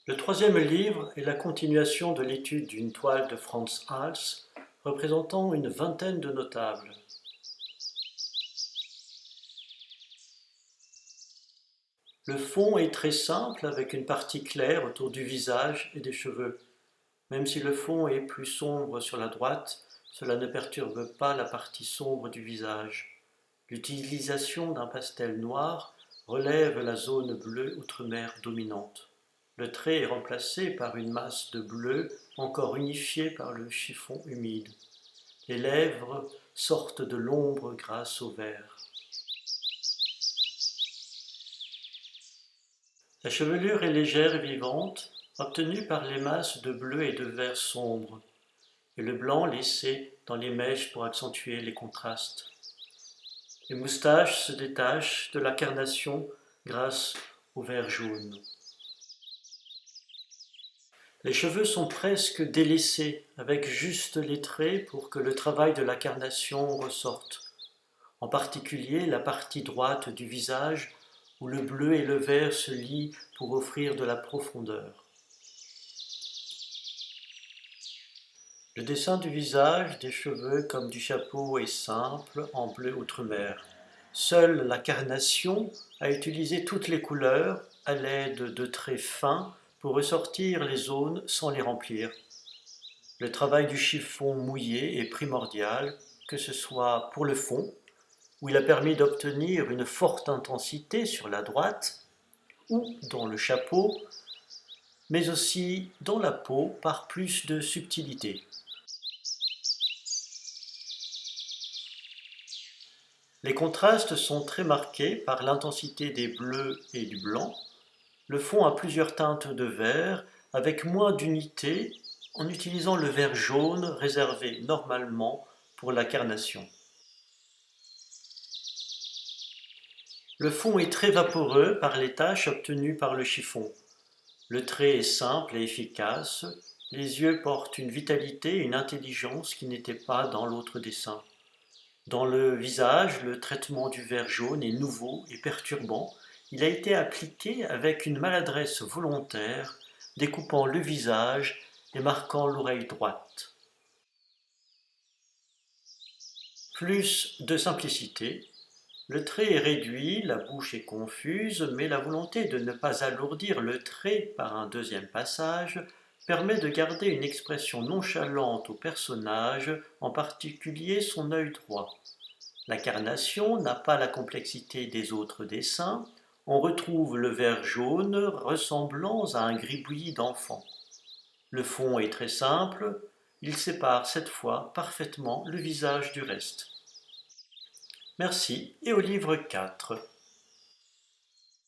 Le troisième livre est la continuation de l'étude d'une toile de Frans Hals représentant une vingtaine de notables. Le fond est très simple avec une partie claire autour du visage et des cheveux. Même si le fond est plus sombre sur la droite, cela ne perturbe pas la partie sombre du visage. L'utilisation d'un pastel noir relève la zone bleue outre-mer dominante. Le trait est remplacé par une masse de bleu encore unifiée par le chiffon humide. Les lèvres sortent de l'ombre grâce au vert. La chevelure est légère et vivante, obtenue par les masses de bleu et de vert sombre, et le blanc laissé dans les mèches pour accentuer les contrastes. Les moustaches se détachent de la carnation grâce au vert jaune. Les cheveux sont presque délaissés, avec juste les traits pour que le travail de la carnation ressorte, en particulier la partie droite du visage où le bleu et le vert se lient pour offrir de la profondeur. Le dessin du visage, des cheveux comme du chapeau est simple, en bleu outre-mer. Seule la carnation a utilisé toutes les couleurs à l'aide de traits fins pour ressortir les zones sans les remplir. Le travail du chiffon mouillé est primordial, que ce soit pour le fond, où il a permis d'obtenir une forte intensité sur la droite, ou dans le chapeau, mais aussi dans la peau par plus de subtilité. Les contrastes sont très marqués par l'intensité des bleus et du blanc. Le fond a plusieurs teintes de vert, avec moins d'unité, en utilisant le vert jaune réservé normalement pour la carnation. Le fond est très vaporeux par les taches obtenues par le chiffon. Le trait est simple et efficace. Les yeux portent une vitalité et une intelligence qui n'étaient pas dans l'autre dessin. Dans le visage, le traitement du vert jaune est nouveau et perturbant. Il a été appliqué avec une maladresse volontaire, découpant le visage et marquant l'oreille droite. Plus de simplicité. Le trait est réduit, la bouche est confuse, mais la volonté de ne pas alourdir le trait par un deuxième passage permet de garder une expression nonchalante au personnage, en particulier son œil droit. La carnation n'a pas la complexité des autres dessins. On retrouve le vert jaune ressemblant à un gribouillis d'enfant. Le fond est très simple, il sépare cette fois parfaitement le visage du reste. Merci et au livre 4.